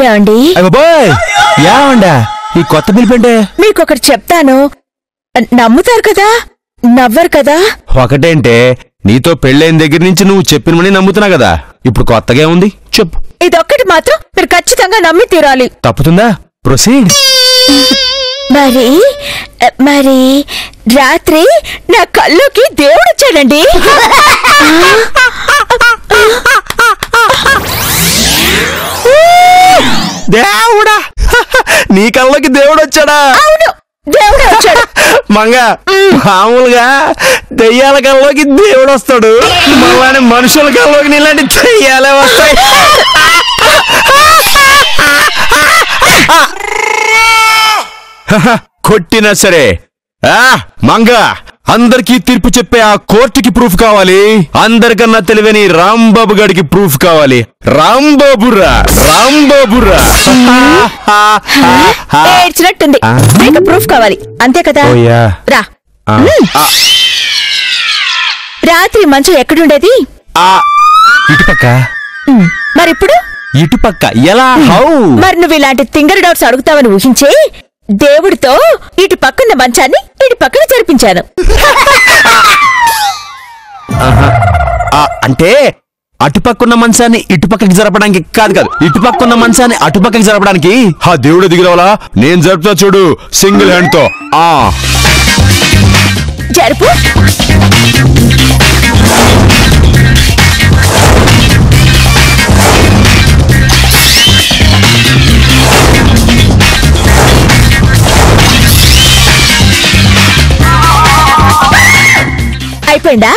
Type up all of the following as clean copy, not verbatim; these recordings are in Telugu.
ఏమండి? ఏమండా ఈ కొత్త పిలిపంటే? మీకొకటి చెప్తాను, నమ్ముతారు కదా, నవ్వరు కదా? ఒకటేంటే నీతో పెళ్ళైన దగ్గర నుంచి నువ్వు చెప్పినవని నమ్ముతున్నా కదా, ఇప్పుడు కొత్తగా ఉంది చెప్పు. ఇదొక్కటి మాత్రం మీరు ఖచ్చితంగా నమ్మి తీరాలి. తప్పుతుందా? ప్రొసీడ్. మరి మరి రాత్రి నా కల్లోకి దేవుడు వచ్చాడండి. దేవుడా? నీ కల్లోకి దేవుడు వచ్చాడా? అవును, దేవుడు వచ్చాడు. మంగ, మామూలుగా దెయ్యాల కల్లోకి దేవుడు వస్తాడు, మళ్ళీ మనుషుల కల్లోకి నీలాంటి దెయ్యాలే వస్తాయి. కొట్టినా సరే మంగ, అందరికీ తీర్పు చెప్పే ఆ కోర్టుకి ప్రూఫ్ కావాలి. అందరికన్నా తెలివని రాంబాబు గారికి ప్రూఫ్ కావాలి. రాంబాబురా, రాంబాబురా. ఏడ్చినట్టుంది, మీకు ప్రూఫ్ కావాలి అంతే కదా? రా. రాత్రి మంచం ఎక్కడుండేది? ఇటుపక్క. మరిప్పుడు ఇటుపక్క. ఎలా? మరి నువ్వు ఇలాంటి తింగరి డౌట్స్ అడుగుతావని ఊహించే దేవుడితో ఇటు పక్కన మంచాన్ని ఇటు పక్కన జరిపించాను. అంటే అటుపక్కన్న మంచాన్ని ఇటుపక్కకి జరపడానికి కాదు, ఇటుపక్కన్న మంచాన్ని అటుపక్కకి జరపడానికి ఆ దేవుడు దిగిరవలా నేను జరుపుతా చూడు, సింగిల్ హ్యాండ్ తో. జరుపు. అయిపోయిందా?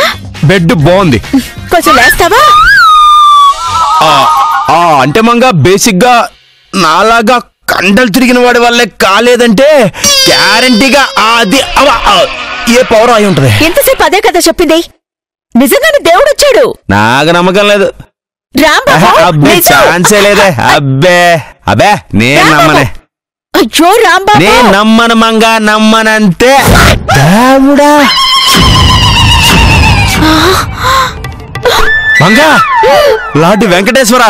బెడ్ బాగుంది, కొంచెం లేస్తావా? అంటే మంగ బేసిక్ గా నాలాగా కండలు తిరిగిన వాడి వల్లే కాలేదంటే గ్యారంటీగా అది ఏ పవర్ అయి ఉంటది. ఎంతసేపు అదే కదా చెప్పింది. నిజంగానే దేవుడు వచ్చాడు. నాకు నమ్మకం లేదు. అబ్బే ఛాన్సే లేదే. అబ్బే నేను నమ్మనే. అయ్యో రాంబాబు, నేను నమ్మను మంగ, నమ్మనంతే. దేవుడా మంగ, లార్డ్ వెంకటేశ్వర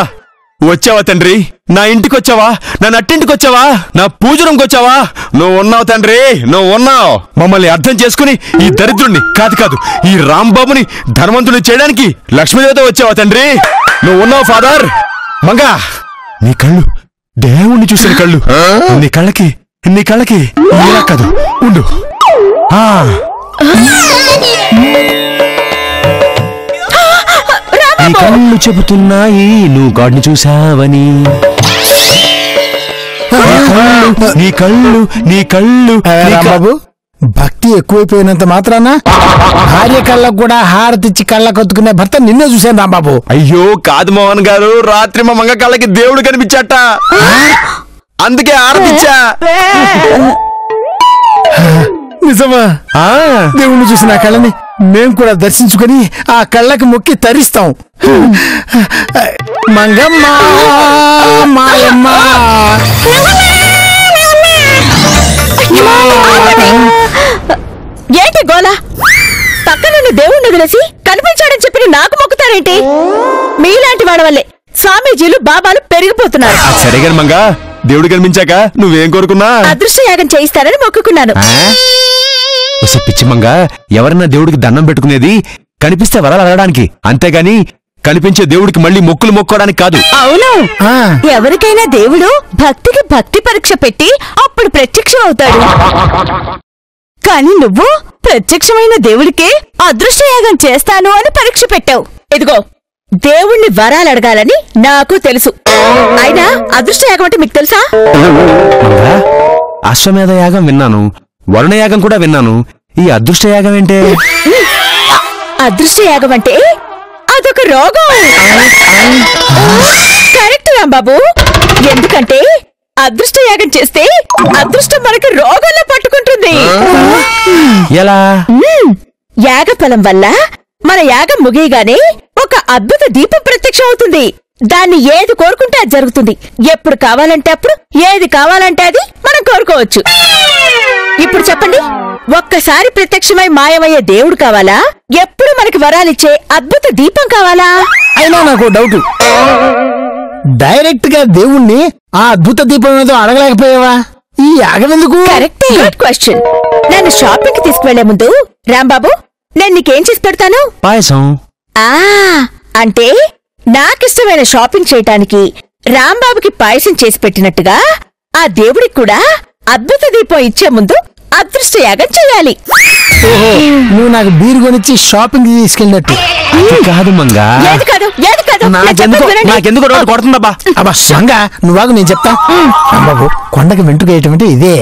వచ్చావా తండ్రి? నా ఇంటికి వచ్చావా? నా నట్టింటికి వచ్చావా? నా పూజ రూమ్కి వచ్చావా? నువ్వు ఉన్నావు తండ్రి, నువ్వు ఉన్నావు. మమ్మల్ని అర్థం చేసుకుని ఈ దరిద్రుణ్ణి కాదు ఈ రాంబాబుని ధనవంతుని చేయడానికి లక్ష్మీదేవత వచ్చావా తండ్రి? నువ్వు ఉన్నావు ఫాదర్. మంగ, నీ కళ్ళు దేవుణ్ణి చూసిన కళ్ళు. నీ కళ్ళకి ఇలా కాదు, ఉండు. నీ కళ్ళు చెబుతున్నాయి నువ్వు గాడ్ని చూసావని. నీ కళ్ళు బాబు, భక్తి ఎక్కువైపోయినంత మాత్రాన భార్య కళ్ళకు కూడా హారతిచ్చి కళ్ళకొత్తుకునే భర్త నిన్నే చూశాను రాంబాబు. అయ్యో కాదు మోహన్ గారు, రాత్రి మా మంగ కళ్ళకి దేవుడు కనిపించాట, అందుకే హారతిచ్చా. నిజమా? దేవుణ్ణి చూసిన ఆ కళ్ళని మేం కూడా దర్శించుకుని ఆ కళ్ళకి మొక్కి తరిస్తాం. మంగమ్మ మాయమ్మ. ఏంటి గోలా? పక్కన దేవుణ్ణి వదిలేసి కనిపించాడని చెప్పి నాకు మొక్కుతారేంటి? మీలాంటి వాడి వల్లే స్వామీజీలు బాబాలు పెరిగిపోతున్నారు. సరేగా మంగ, దేవుడు కనిపించాక నువ్వేం కోరుకున్నా? అదృష్ట యాగం చేయిస్తారని మొక్కుకున్నాను. పిచ్చి మంగ, ఎవరన్నా దేవుడికి దండం పెట్టుకునేది కనిపిస్తే వరాలు అడగడానికి, అంతేగాని కనిపించే దేవుడికి మళ్ళీ మొక్కులు మొక్కోడానికి కాదు. అవును, ఎవరికైనా దేవుడు భక్తికి భక్తి పరీక్ష పెట్టి అప్పుడు ప్రత్యక్షం అవుతాడు. కానీ నువ్వు ప్రత్యక్షమైన దేవుడికే అదృష్టయాగం చేస్తాను అని పరీక్ష పెట్టావు. ఇదిగో, దేవుణ్ణి వరాలు అడగాలని నాకు తెలుసు. అయినా అదృష్టయాగం అంటే మీకు తెలుసా? అశ్వమేధ యాగం విన్నాను, వరుణయాగం కూడా విన్నాను. ఈ అదృష్టయాగం ఏంటే? అదృష్టయాగం అంటే అదొక రోగం. కరెక్ట్ రాంబాబు, ఎందుకంటే అదృష్టయాగం చేస్తే అదృష్టం మనకి రోగంలో పట్టుకుంటుంది. ఎలా? యాగఫలం వల్ల మన యాగం ముగియగానే ఒక అద్భుత దీపం ప్రత్యక్షం అవుతుంది. దాన్ని ఏది కోరుకుంటే అది జరుగుతుంది. ఎప్పుడు కావాలంటే అప్పుడు, ఏది కావాలంటే అది మనం కోరుకోవచ్చు. ఇప్పుడు చెప్పండి, ఒక్కసారి ప్రత్యక్షమై మాయమయ్యే దేవుడు కావాలా, ఎప్పుడు మనకి వరాలిచ్చే అద్భుత దీపం కావాలా? అయినా నాకు డౌట్, డైరెక్ట్ గా దేవుణ్ణి ఆ అద్భుత దీపం ఏదో అడగలేకపోయావా? ఈ యాగం ఎందుకు? కరెక్టే. Good question. నన్ను షాపింగ్ కి తీసుకువెళ్లే ముందు రాంబాబు నేను నీకేం చేసి పెడతాను? పాయసం. అంటే నాకిష్టమైన షాపింగ్ చేయటానికి రాంబాబుకి పాయసం చేసి పెట్టినట్టుగా ఆ దేవుడికి కూడా అద్భుత దీపం ఇచ్చే ముందు అదృష్ట యాగం చేయాలి. నువ్వు నాకు బీరు కొనిచ్చి షాపింగ్ తీసుకెళ్ళినట్టు. కాదు మంగా. నాకెందుకు రోడ్డు కొడుతుందబ్బా? అబ్బా మంగా నువ్వాగు, నేను చెప్తా. బాబు, కొండకి వెంటుక వేయటం అంటే ఇదే.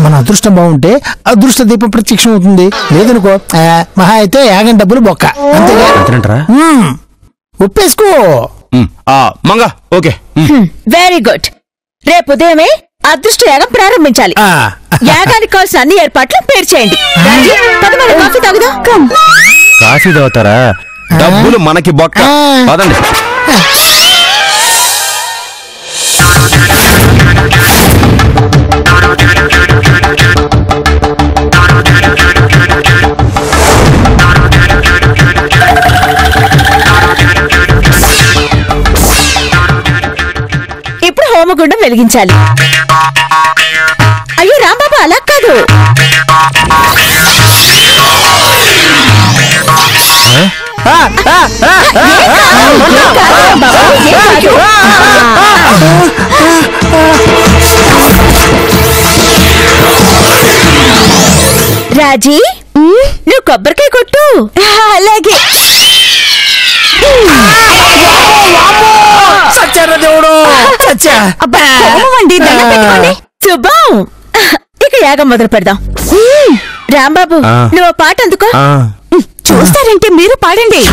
మన అదృష్టం బాగుంటే అదృష్ట దీపం ప్రత్యక్షం అవుతుంది. లేదనుకో మహా అయితే యాగం డబ్బులు బొక్క. అంతేగా? ఒప్పేసుకో మంగా. Okay, very good. రేపు ఉదయమే అదృష్ట యాగం ప్రారంభించాలి. యాగానికి కావాల్సిన అన్ని ఏర్పాట్లు పేరు చేయండి. కాఫీ తాగుదాం. కాఫీ తాగుతారా? డబ్బులు మనకి బొక్క. పదండి. ఇప్పుడు హోమగుండం వెలిగించాలి. అయ్యో రాంబాబు, అలా కాదు. రాజీ, నువ్వు కొబ్బరికాయ కొట్టు. అలాగే. దేవుడు శుభం. ఇక యాగం మొదలు పెడదాం. రాంబాబు, నువ్వు పాట అందుకో. చూస్తారంటే మీరు పాడండి.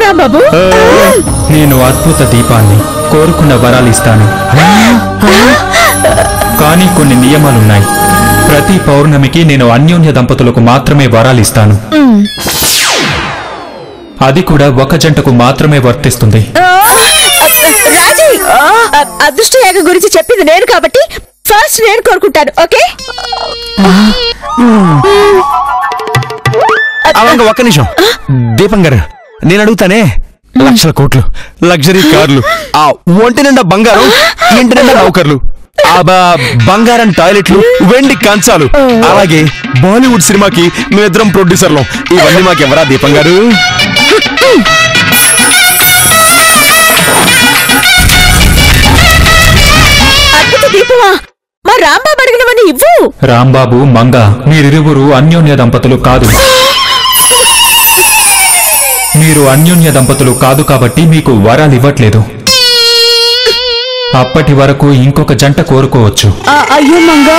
రాంబాబు, నేను అద్భుత దీపాన్ని కోరుకున్న వరాలు ఇస్తాను. కానీ కొన్ని నియమాలున్నాయి. ప్రతి పౌర్ణమికి నేను అన్యోన్య దంపతులకు మాత్రమే వరాలు ఇస్తాను. అది కూడా ఒక జంటకు మాత్రమే వర్తిస్తుంది. రాజీ, అదృష్ట యాగం గురించి చెప్పింది నేను కాబట్టి ఫస్ట్ నేను కోరుకుంటాను. ఓకే? ఒక్క నిమిషం. దీపం గారు, నేను అడుగుతానే. లక్షల కోట్లు, లగ్జరీ కార్లు, ఆ ఒంటి నిండా బంగారం, ఇంటి నిండా నౌకర్లు, ఆ బంగారం టాయిలెట్లు, వెండి కంచాలు, అలాగే బాలీవుడ్ సినిమాకి మేమిద్దరం ప్రొడ్యూసర్లు. ఇవన్నీ మాకెవరా దీపం గారు? అద్భుత దీపమా? మా రాంబాబు అడిగినవన్నీ ఇవ్వు. రాంబాబు, మంగ, మీరిరువురు అన్యోన్య దంపతులు కాదు. మీరు అన్యోన్య దంపతులు కాదు కాబట్టి మీకు వరాలు ఇవ్వట్లేదు. అప్పటి వరకు ఇంకొక జంట కోరుకోవచ్చు. అయ్యో మంగా,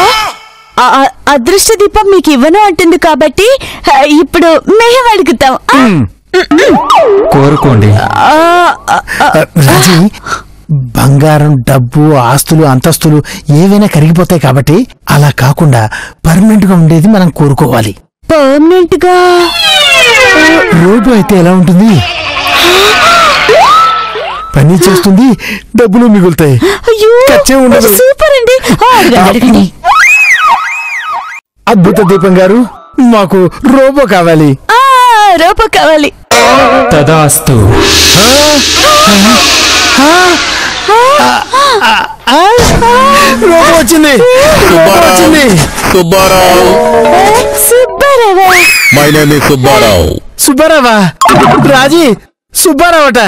అదృష్ట దీపం మీకు ఇవ్వను అంటుంది కాబట్టి ఇప్పుడు మేము అడుగుతాం. కోరుకోండి. రాజీ, బంగారం, డబ్బు, ఆస్తులు, అంతస్తులు ఏవైనా కరిగిపోతాయి కాబట్టి అలా కాకుండా పర్మనెంట్ గా ఉండేది మనం కోరుకోవాలి. పర్మనెంట్ గా రోడ్డు అయితే ఎలా ఉంటుంది? పని చేస్తుంది, డబ్బులు మిగులుతాయి, ఖర్చే ఉండదు. సూపర్ అండి. అద్భుత దీపం గారు, మాకు రోబో కావాలి. రోబో కావాలి. తదాస్తు. రోబో వచ్చింది. సుబ్బారావు. సుబ్బారావా? My name is Subbarao. సుబ్బారావా? రాజీ, సుబ్బారావట.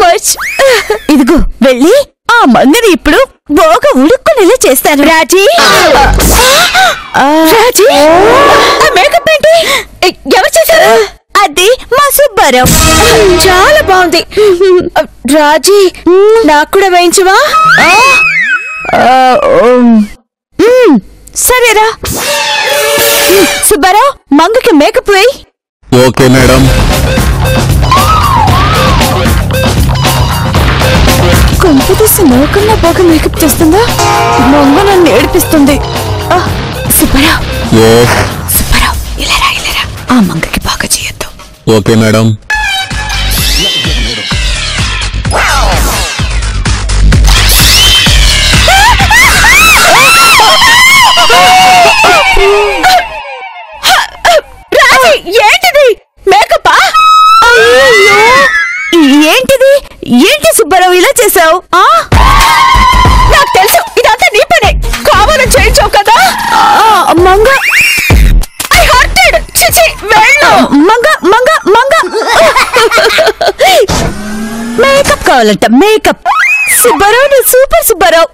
మచ్. ఇదిగో వెళ్ళి ఆ మందిని ఇప్పుడు బాగా ఉడుక్కునేలా చేస్తాను. రాజీ, రాజీ, మేకప్ ఏంటి? ఎవరు చేశారు? అది మా సుబ్బారావు. చాలా బాగుంది. రాజీ, నాకు కూడా వేయించవా? సరేరా. సుబ్బారావు, మంగకి మేకప్ వేయి. Okay madam. కొంపు తీసి నాకన్నా బాగా మేకప్ చేస్తుందా? మంగ నన్ను ఏడిపిస్తుంది. సుబ్బారావు, సుబ్బారావు, ఇలారా ఇలారా. ఆ మంగకి బాగా చేయొద్దు. Okay madam. ఏంటిది? మేకపా? ఏంటిది? ఏంటి సుబ్బారావు ఇలా చేసావు? నాకు తెలుసు, ఇదంతా నీ పనే. కావాలని చేయించావు కదా. Manga, I hearted. చిచి, వెళ్ళు. మంగ మంగ మంగ. మేకప్ కావాలంట, మేకప్. సుబ్బారావు, నువ్వు సూపర్ సుబ్బారావు.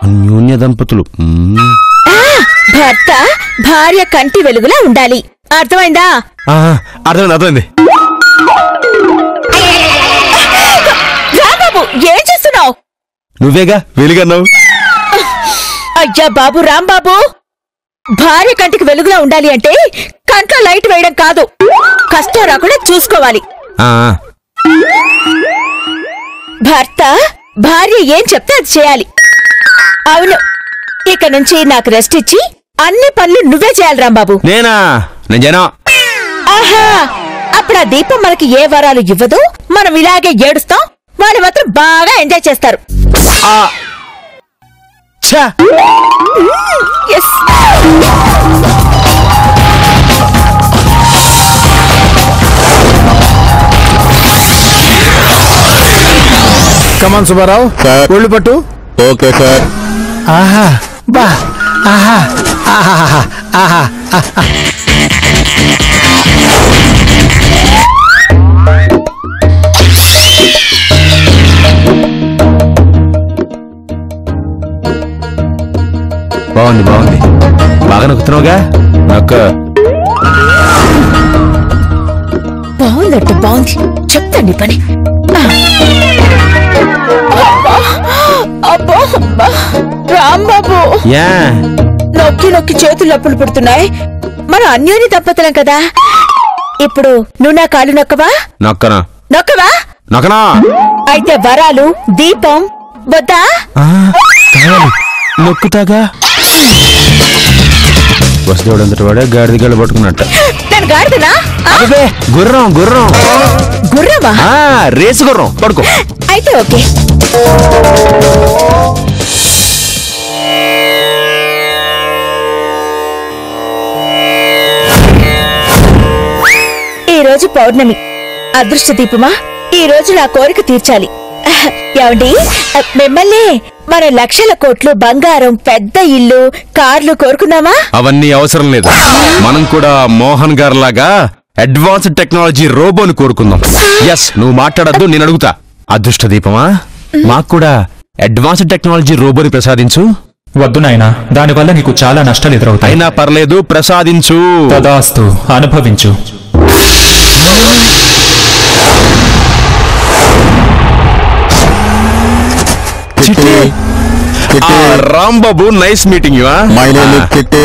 అన్యోన్య దంపతులు. భర్త భార్య కంటి వెలుగులా ఉండాలి. అర్థమైందా? అర్థమైంది, అర్థమైంది. రాంబాబు, ఏం చేస్తున్నావు? నువ్వేగా వెలుగన్నావు. అయ్యా బాబు, రాంబాబు, భార్య కంటికి వెలుగులా ఉండాలి అంటే కంట్లో లైట్ వేయడం కాదు, కష్టం రాకుండా చూసుకోవాలి. భర్త భార్య ఏం చెప్తే అది చేయాలి. అవును, ఇక నుంచి నాకు రెస్ట్ ఇచ్చి అన్ని పనులు నువ్వే చేయాలి రాంబాబు. నేను జనం. ఆహా, అప్పుడు ఆ దీపం మనకి ఏ వరాలు ఇవ్వదు. మనం ఇలాగే ఏడుస్తాం, వాళ్ళు మాత్రం బాగా ఎంజాయ్ చేస్తారు. కమాన్ సుబ్బారావు, ఒళ్ళు పట్టు. Okay sir. ఆహా, బా, ఆహా, ఆహా, ఆహా. బాగుంది, బాగుంది. బాగా నొక్కుతున్నావుగా. నొక్క. బాగుందట, బాగుంది. చెప్తాండి పని. అబ్బో, రాంబాబు, నొక్కి నొక్కి చేతులు నొప్పులు పుడుతున్నాయి. మనం అన్యోన్య దంపతులం కదా. ఇప్పుడు నువ్వు నా కాళ్ళు నొక్కవా? నొక్కనా? నొక్కవా? నొక్కనా? అయితే వరాలు, దీపం వద్దా? నొక్కుతాగా. వసుదేవుడంతటి వాడే గాడిద గళ్ళు పట్టుకున్నట్ట. నేను గాడిదనా? గుర్రం, గుర్రం. గుర్రమా? రేసు గుర్రం. పడుకో. అయితే ఓకే. ఈ రోజు పౌర్ణమి, అదృష్ట దీపమా. ఈ రోజు నా కోరిక తీర్చాలి. ఏమండి, మిమ్మల్ని మన లక్షల కోట్లు, బంగారం, పెద్ద ఇల్లు, కార్లు కోరుకుందామా? అవన్నీ అవసరం లేదు. మనం కూడా మోహన్ గారు లాగా అడ్వాన్స్డ్ టెక్నాలజీ రోబోని కోరుకుందాం. ఎస్, నువ్వు మాట్లాడద్దు, నేను అడుగుతా. అదృష్ట దీపమా, మాకు కూడా అడ్వాన్స్డ్ టెక్నాలజీ రోబోని ప్రసాదించు. వద్దు నాయనా, దానివల్ల నీకు చాలా నష్టాలు ఎదురవుతాయి. అయినా పర్లేదు, ప్రసాదించు. తదాస్తు, అనుభవించు. Rambabu, nice meeting you. My name is చిట్టి.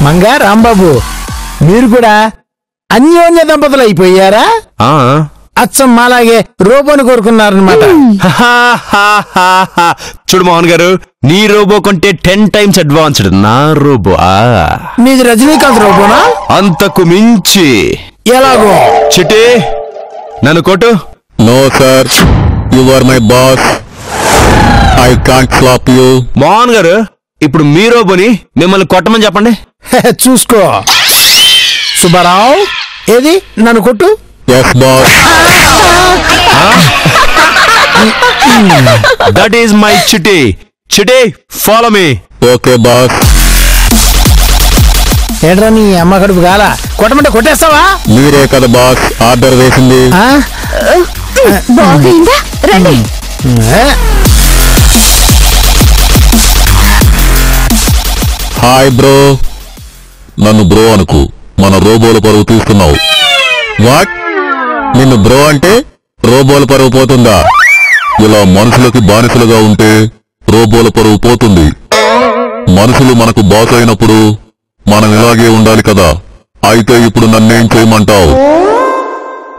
మంగా, రాంబాబు, మీరు కూడా అన్యోన్య దంపతులు అయిపోయారా? అచ్చం మాలాగే రోబోని కోరుకున్నారనమాట. చూడు మోహన్ గారు, నీ రోబో కంటే 10 times అడ్వాన్స్డ్ నా రోబో. మీది రజనీకాంత్ రోబోనా? అంతకు మించి. ఎలాగో? చిట్టి, నన్ను కొట్టు. No sir, you are my boss. I can't slap you. Mohan garu, ఇప్పుడు మీ రోబోని మిమ్మల్ని కొట్టమని చెప్పండి. చూసుకో. సుబ్బారావు ఏది నన్ను కొట్టు. Yes boss. That is my Chitti. Chitti follow me. Okay boss. ఏడ్రా నీ అమ్మ కడుపు గాల కొట్టమంటే కొట్టేస్తావా? మీరే కదా బాస్ ఆర్డర్ వేసింది. బాగుందా రండి. Hi bro. నన్ను బ్రో అనుకు, మన రోబోల పరువు తీస్తున్నావు. వాట్? నిన్ను బ్రో అంటే రోబోల పరువు పోతుందా? ఇలా మనుషులకి బానిసలుగా ఉంటే రోబోల పరువు పోతుంది. మనుషులు మనకు బాస్ అయినప్పుడు మనం ఇలాగే ఉండాలి కదా. అయితే ఇప్పుడు నన్నేం చేయమంటావు?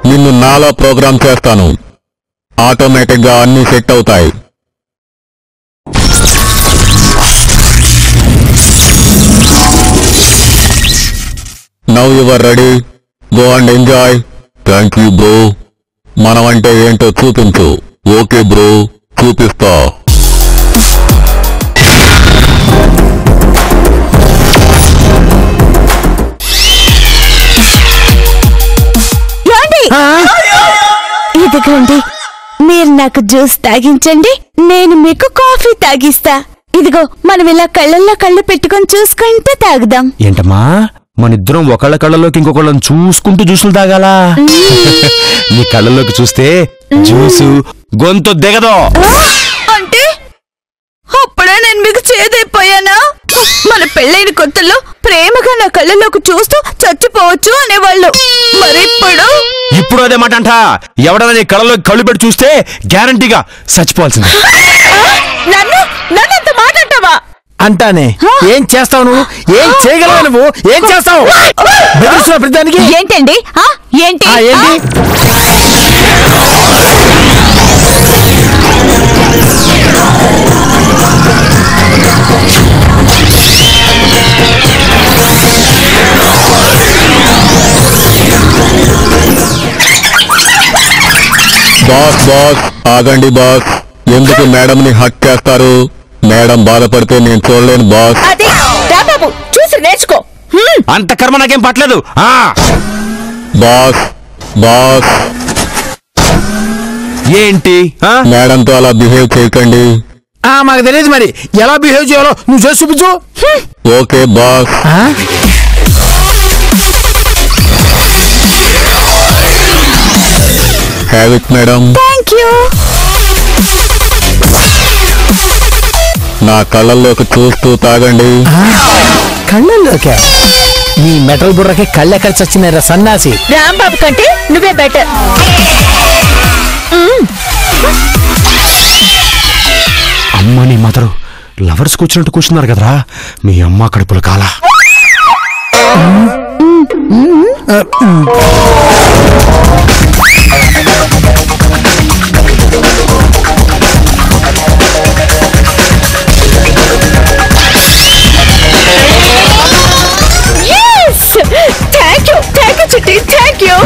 నిన్ను నాలా ప్రోగ్రామ్ చేస్తాను. ఆటోమేటిక్ గా అన్ని సెట్ అవుతాయి. Now your ready. Go and enjoy. Thank you bro. మనమంటే ఏంటో చూపించు. ఓకే బ్రో, చూపిస్తా. ఇదిగోండి, మీరు నాకు జ్యూస్ తాగించండి, నేను మీకు కాఫీ తాగిస్తా. ఇదిగో మనం ఇలా కళ్ళల్లో కళ్ళు పెట్టుకొని చూసుకుంటే తాగుదాం. ఏంటమ్మా మనిద్దరం ఒకళ్ళ కళ్ళలోకి ఇంకొకళ్ళని చూసుకుంటూ జ్యూసులు తాగాలా? నీ కళ్ళలోకి చూస్తే జ్యూసు గొంతు దిగదు. అంటే అప్పుడే నేను మీకు చేదైపోయానా? మన పెళ్ళైన కొత్తల్లో ప్రేమగా నా కళ్ళలోకి చూస్తూ చచ్చిపోవచ్చు అనేవాళ్ళు. ఇప్పుడు అదే మాట అంట. ఎవడన్నా నీ కళ్ళలోకి కళ్ళు పెట్టి చూస్తే గ్యారంటీగా చచ్చిపోవాల్సింది. నన్నంత మాట అంటావా? అంటానే. ఏం చేస్తావు నువ్వు? ఏం చేయగలవు నువ్వు? ఏం చేస్తావు? ప్రతిదానికి ఏంటండి? ఏంటి? బాస్ బాస్ ఆగండి బాస్. ఎందుకు మేడం ని హక్ చేస్తారు? మేడం బాధపడితే నేను చూడలేను బాస్. చూసి నేర్చుకో. అంత కర్మ నాకేం పట్టలేదు. బాస్ బాస్ ఏంటి? మేడంతో అలా బిహేవ్ చేయకండి. మాకు తెలియదు మరి ఎలా బిహేవ్ చేయాలో నువ్వు చేసి చూపించు. Okay boss. Have it madam. Thank you. నా కళ్ళల్లోకి చూస్తూ తాగండి. కళ్ళల్లోకే? నీ మెటల్ బుర్రకి కళ్ళెక్కడ చచ్చినారా సన్నాసి? రాంబాబు కంటే నువ్వే బెటర్. అమ్మ నీ మదరు లవర్స్ కూర్చున్నట్టు కూర్చున్నారు కదరా మీ అమ్మ కడుపుల కాల.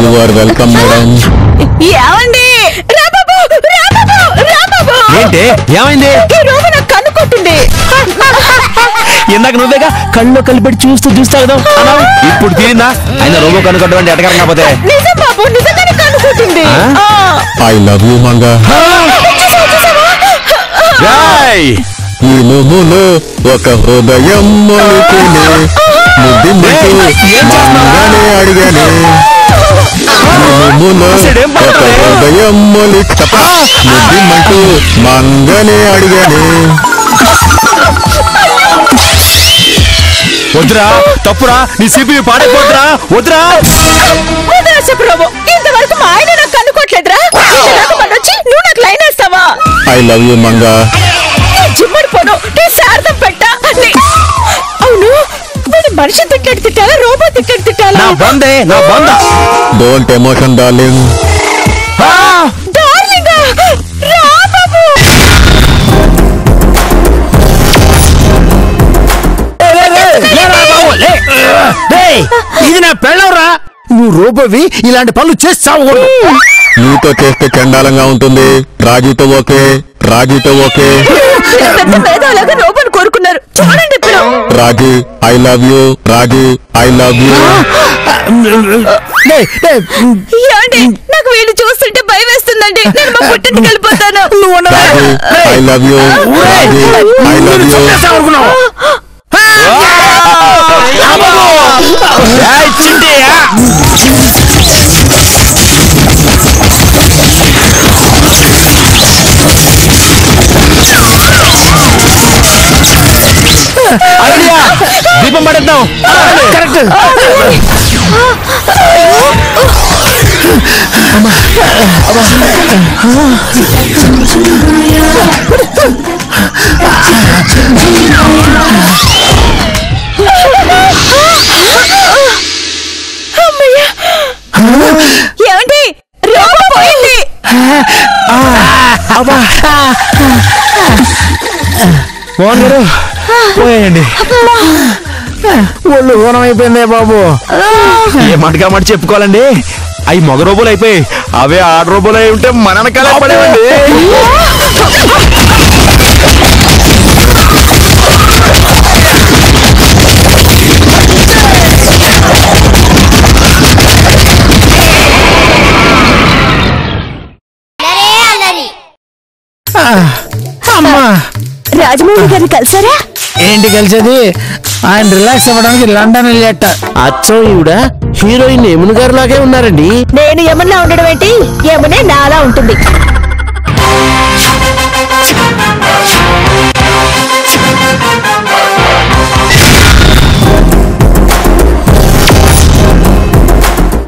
You are welcome madam. ఏమండి? ఏంటి ఏమైంది? కన్ను కొట్టింది. ఇందాక నువ్వేగా కళ్ళు కలిపెట్టి చూస్తూ చూస్తావు. ఇప్పుడు తీరిందా? ఆయన రోబో కనుకొట్టడం అంటే ఎటకరం కాకపోతే. నిజం బాబు, నిజంగానే కన్ను కొట్టింది. I love you Manga. ఈ నువ్వులో ఒక హృదయం మొలికినే ముద్దిమంటూ మంగానే అడిగానే. నువ్వులో ఒక హృదయం ముద్దిమంటూ మంగానే అడిగానే. వద్దురా, తప్పురా, నీ సిపి పాడైపోతురా. వద్దురా చెప్పు. ఇంతవరకు మా ఆయన నాకు కన్ను కొట్టలేదురా. నువ్వు నాకు లైన్ వేస్తావా? ఐ లవ్ యూ మంగా. జిమ్మడి పోను, నీ శారదం పెట్టా. అవును, నేను మనిషి తిట్టాడు తిట్టాలా, రోబో తిట్టాడు తిట్టాలా? నా బందే, నా బంద. Don't emotion darling. డార్లింగ్ రా బాబు. ఇది నా పెళ్ళవరా. నువ్వు రోబోవి, ఇలాంటి పనులు చేస్తావు. నీతో చేస్తే చండాలంగా ఉంటుంది. రాజీతో ఓకే, రాజీతో ఓకే. పెద్ద మేధావులాగా రోబోని కోరుకున్నారు చూడండి ఇప్పుడు. Raji I love you. Raji I love you. ఏమండి నాకు వీళ్ళు చూస్తుంటే భయం వేస్తుందండి. నేను మా పుట్టింటికి వెళ్ళిపోతాను. Raji I love you. Raji I love you. దీపం పడేద్దాం. కరెక్ట్. ఏమండి రోబో పోయింది. మోహన్ గారు పోయండి. ఒళ్ళు ఊనం అయిపోయిందే బాబు. ఏ మటుగా మాట చెప్పుకోవాలండి. అవి మగ రోబోలు అయిపోయి అవే ఆడ రోబోలు అయి ఉంటే మన వెనకాలే పడేవండి. అమ్మా రాజమౌళి గారిని కలిసారా? ఏంటి కలిసేది? ఆయన రిలాక్స్ అవ్వడానికి లండన్ వెళ్ళేట. అచ్చం ఈవిడ హీరోయిన్ యమున గారు లాగే ఉన్నారండి. నేను యమునా ఉండడం ఏంటి? యమునే నాలా ఉంటుంది.